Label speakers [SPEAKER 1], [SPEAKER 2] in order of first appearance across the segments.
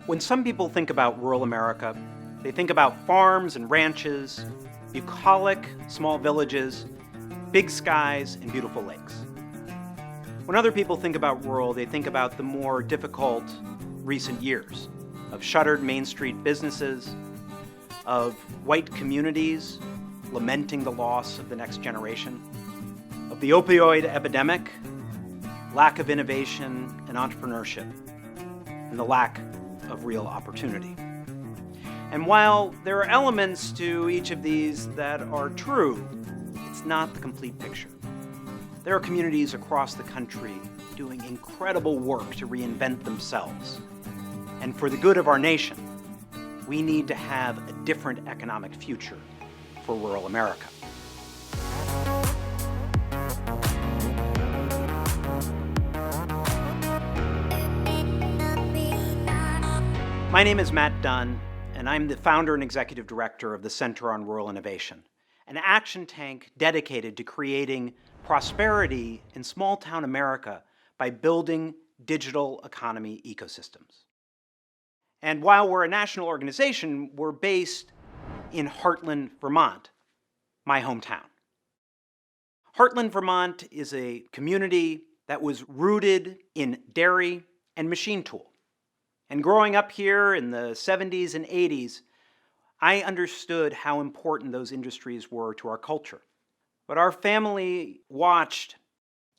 [SPEAKER 1] When some people think about rural America, they think about farms and ranches, bucolic small villages, big skies, and beautiful lakes. When other people think about rural, they think about the more difficult recent years of shuttered Main Street businesses, of white communities lamenting the loss of the next generation, of the opioid epidemic, lack of innovation and entrepreneurship, and the lack of real opportunity. And while there are elements to each of these that are true, it's not the complete picture. There are communities across the country doing incredible work to reinvent themselves. And for the good of our nation, we need to have a different economic future for rural America. My name is Matt Dunn, and I'm the founder and executive director of the Center on Rural Innovation, an action tank dedicated to creating prosperity in small-town America by building digital economy ecosystems. And while we're a national organization, we're based in Heartland, Vermont, my hometown. Heartland, Vermont is a community that was rooted in dairy and machine tool. And growing up here in the 70s and 80s, I understood how important those industries were to our culture. But our family watched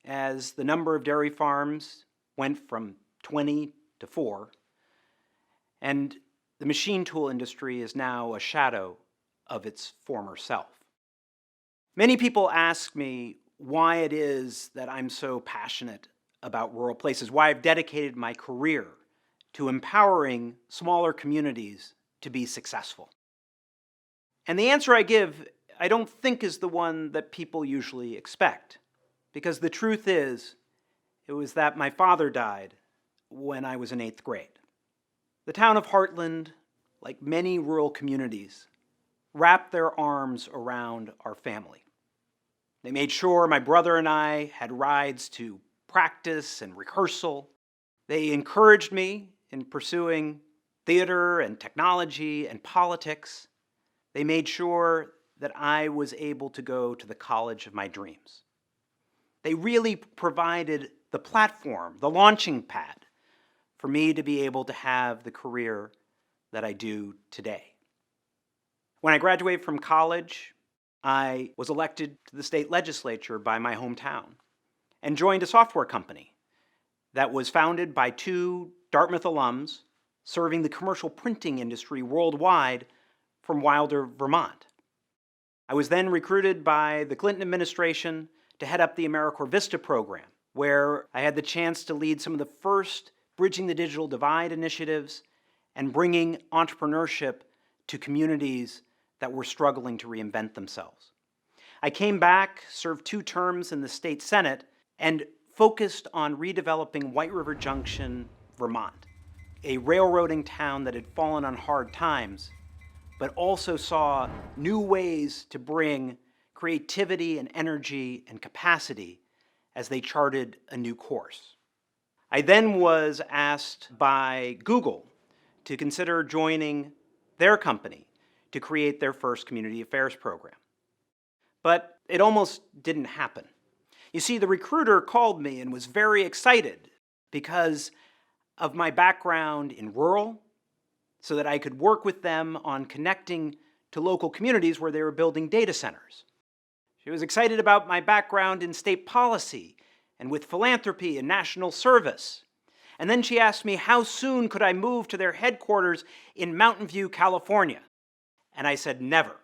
[SPEAKER 1] as the number of dairy farms went from 20 to 4, and the machine tool industry is now a shadow of its former self. Many people ask me why it is that I'm so passionate about rural places, why I've dedicated my career to empowering smaller communities to be successful. And the answer I give, I don't think is the one that people usually expect, because the truth is, it was that my father died when I was in 8th grade. The town of Heartland, like many rural communities, wrapped their arms around our family. They made sure my brother and I had rides to practice and rehearsal. They encouraged me in pursuing theater and technology and politics. They made sure that I was able to go to the college of my dreams. They really provided the platform, the launching pad, for me to be able to have the career that I do today. When I graduated from college, I was elected to the state legislature by my hometown and joined a software company that was founded by 2 Dartmouth alums serving the commercial printing industry worldwide from Wilder, Vermont. I was then recruited by the Clinton administration to head up the AmeriCorps Vista program, where I had the chance to lead some of the first Bridging the Digital Divide initiatives and bringing entrepreneurship to communities that were struggling to reinvent themselves. I came back, served 2 terms in the state Senate, and focused on redeveloping White River Junction, Vermont, a railroading town that had fallen on hard times, but also saw new ways to bring creativity and energy and capacity as they charted a new course. I then was asked by Google to consider joining their company to create their first community affairs program. But it almost didn't happen. You see, the recruiter called me and was very excited because of my background in rural, so that I could work with them on connecting to local communities where they were building data centers. She was excited about my background in state policy and with philanthropy and national service. And then she asked me how soon could I move to their headquarters in Mountain View, California. And I said, never.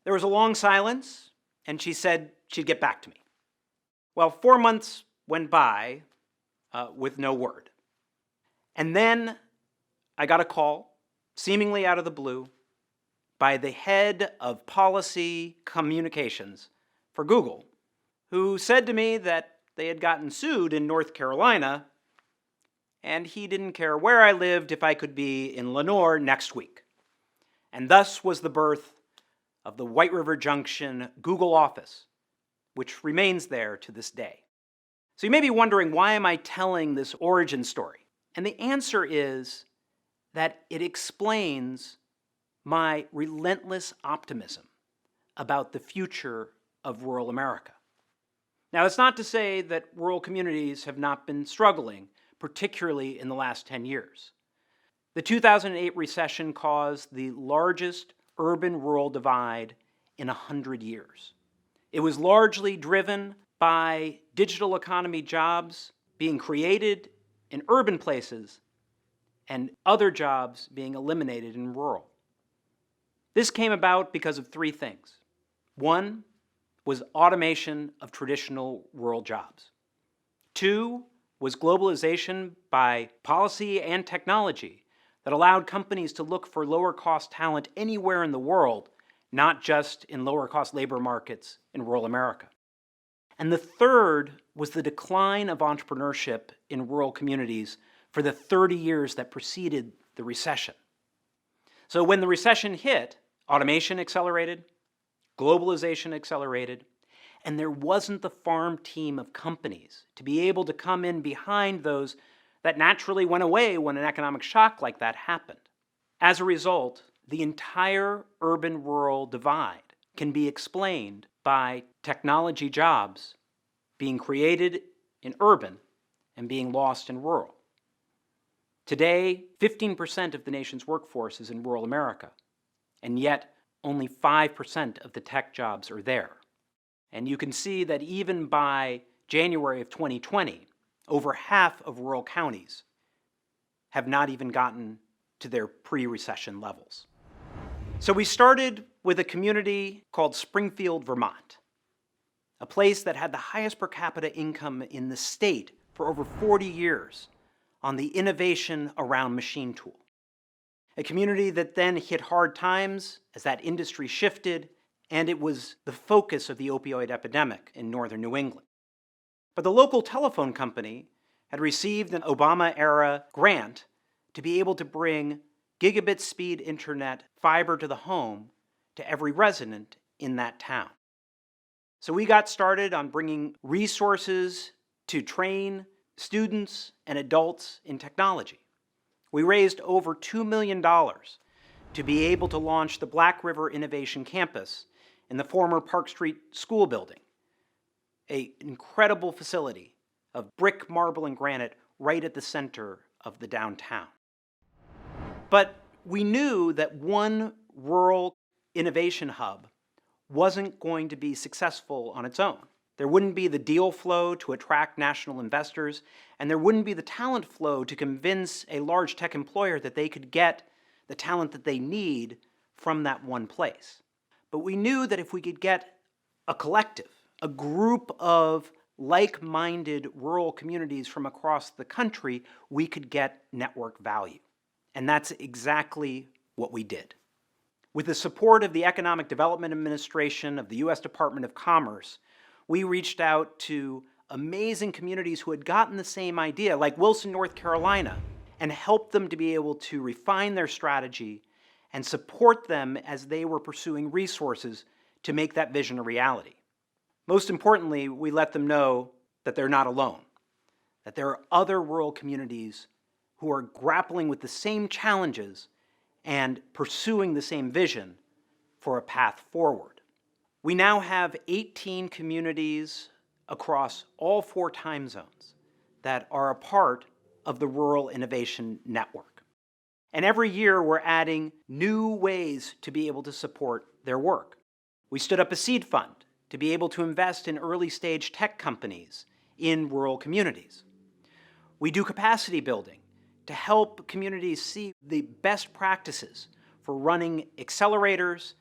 [SPEAKER 1] There was a long silence, and she said she'd get back to me. Well, 4 months went by with no word. And then I got a call, seemingly out of the blue, by the head of policy communications for Google, who said to me that they had gotten sued in North Carolina, and he didn't care where I lived if I could be in Lenore next week. And thus was the birth of the White River Junction Google office, which remains there to this day. So you may be wondering, why am I telling this origin story? And the answer is that it explains my relentless optimism about the future of rural America. Now, that's not to say that rural communities have not been struggling, particularly in the last 10 years. The 2008 recession caused the largest urban-rural divide in 100 years. It was largely driven by digital economy jobs being created in urban places and other jobs being eliminated in rural. This came about because of three things. One was automation of traditional rural jobs. Two was globalization by policy and technology that allowed companies to look for lower-cost talent anywhere in the world, not just in lower-cost labor markets in rural America. And the third was the decline of entrepreneurship in rural communities for the 30 years that preceded the recession. So when the recession hit, automation accelerated, globalization accelerated, and there wasn't the farm team of companies to be able to come in behind those that naturally went away when an economic shock like that happened. As a result, the entire urban-rural divide can be explained by technology jobs being created in urban and being lost in rural. Today, 15% of the nation's workforce is in rural America, and yet only 5% of the tech jobs are there. And you can see that even by January of 2020, over half of rural counties have not even gotten to their pre-recession levels. So we started with a community called Springfield, Vermont, a place that had the highest per capita income in the state for over 40 years on the innovation around machine tool. A community that then hit hard times as that industry shifted, and it was the focus of the opioid epidemic in northern New England. But the local telephone company had received an Obama-era grant to be able to bring gigabit speed internet fiber to the home to every resident in that town. So we got started on bringing resources to train students and adults in technology. We raised over $2 million to be able to launch the Black River Innovation Campus in the former Park Street School building, an incredible facility of brick, marble, and granite right at the center of the downtown. But we knew that one rural innovation hub wasn't going to be successful on its own. There wouldn't be the deal flow to attract national investors, and there wouldn't be the talent flow to convince a large tech employer that they could get the talent that they need from that one place. But we knew that if we could get a collective, a group of like-minded rural communities from across the country, we could get network value. And that's exactly what we did. With the support of the Economic Development Administration of the U.S. Department of Commerce, we reached out to amazing communities who had gotten the same idea, like Wilson, North Carolina, and helped them to be able to refine their strategy and support them as they were pursuing resources to make that vision a reality. Most importantly, we let them know that they're not alone, that there are other rural communities who are grappling with the same challenges and pursuing the same vision for a path forward. We now have 18 communities across all 4 time zones that are a part of the Rural Innovation Network. And every year we're adding new ways to be able to support their work. We stood up a seed fund to be able to invest in early-stage tech companies in rural communities. We do capacity building to help communities see the best practices for running accelerators,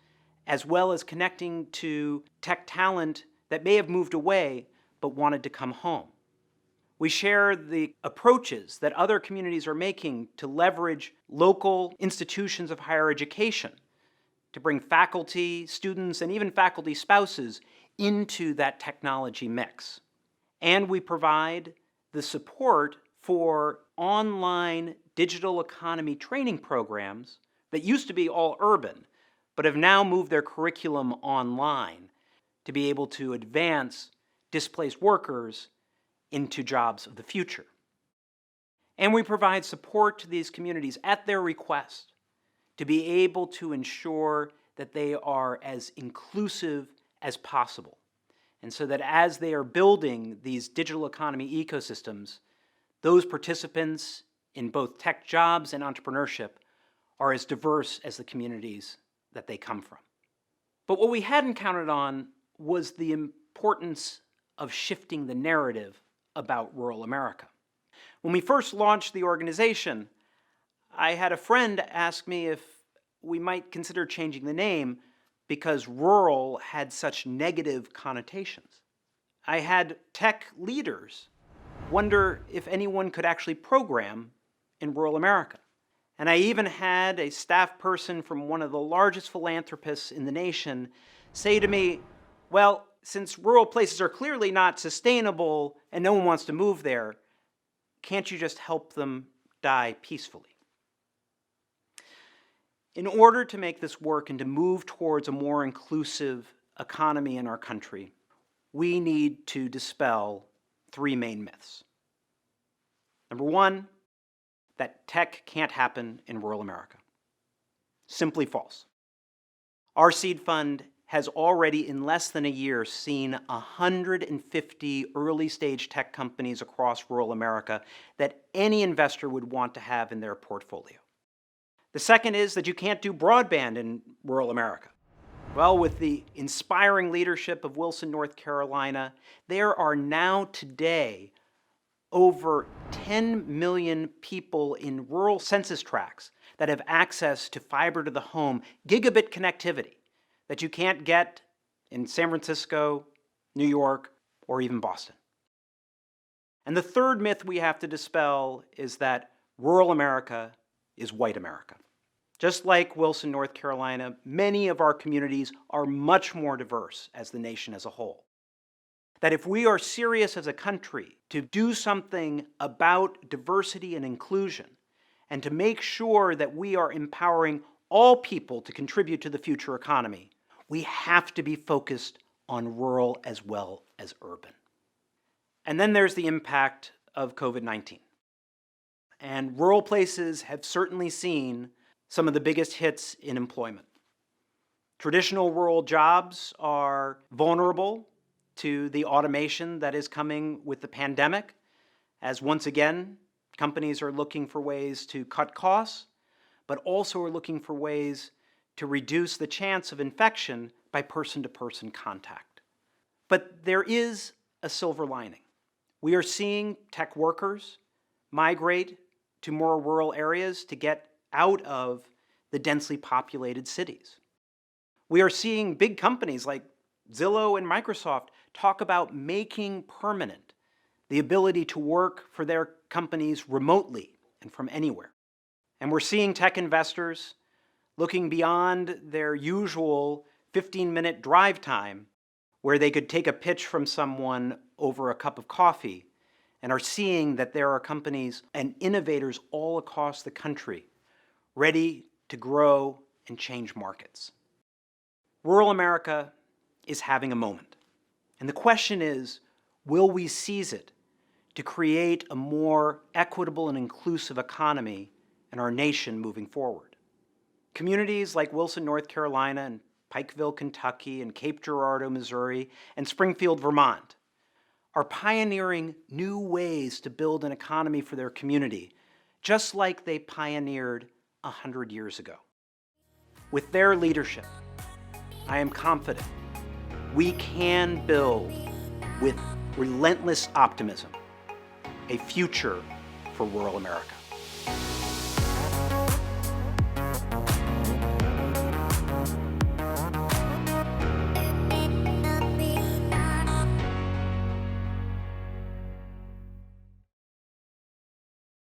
[SPEAKER 1] as well as connecting to tech talent that may have moved away but wanted to come home. We share the approaches that other communities are making to leverage local institutions of higher education to bring faculty, students, and even faculty spouses into that technology mix. And we provide the support for online digital economy training programs that used to be all urban, but have now moved their curriculum online to be able to advance displaced workers into jobs of the future. And we provide support to these communities at their request to be able to ensure that they are as inclusive as possible. And so that as they are building these digital economy ecosystems, those participants in both tech jobs and entrepreneurship are as diverse as the communities that they come from. But what we hadn't counted on was the importance of shifting the narrative about rural America. When we first launched the organization, I had a friend ask me if we might consider changing the name because rural had such negative connotations. I had tech leaders wonder if anyone could actually program in rural America. And I even had a staff person from one of the largest philanthropists in the nation say to me, well, since rural places are clearly not sustainable and no one wants to move there, can't you just help them die peacefully? In order to make this work and to move towards a more inclusive economy in our country, we need to dispel three main myths. Number one, that tech can't happen in rural America. Simply false. Our seed fund has already, in less than a year, seen 150 early-stage tech companies across rural America that any investor would want to have in their portfolio. The second is that you can't do broadband in rural America. Well, with the inspiring leadership of Wilson, North Carolina, there are now today over 10 million people in rural census tracts that have access to fiber to the home, gigabit connectivity that you can't get in San Francisco, New York, or even Boston. And the third myth we have to dispel is that rural America is white America. Just like Wilson, North Carolina, many of our communities are much more diverse as the nation as a whole. That if we are serious as a country to do something about diversity and inclusion, and to make sure that we are empowering all people to contribute to the future economy, we have to be focused on rural as well as urban. And then there's the impact of COVID-19. And rural places have certainly seen some of the biggest hits in employment. Traditional rural jobs are vulnerable to the automation that is coming with the pandemic, as once again, companies are looking for ways to cut costs, but also are looking for ways to reduce the chance of infection by person-to-person contact. But there is a silver lining. We are seeing tech workers migrate to more rural areas to get out of the densely populated cities. We are seeing big companies like Zillow and Microsoft talk about making permanent the ability to work for their companies remotely and from anywhere. And we're seeing tech investors looking beyond their usual 15-minute drive time where they could take a pitch from someone over a cup of coffee, and are seeing that there are companies and innovators all across the country ready to grow and change markets. Rural America is having a moment. And the question is, will we seize it to create a more equitable and inclusive economy in our nation moving forward? Communities like Wilson, North Carolina, and Pikeville, Kentucky, and Cape Girardeau, Missouri, and Springfield, Vermont, are pioneering new ways to build an economy for their community, just like they pioneered 100 years ago. With their leadership, I am confident we can build, with relentless optimism, a future for rural America.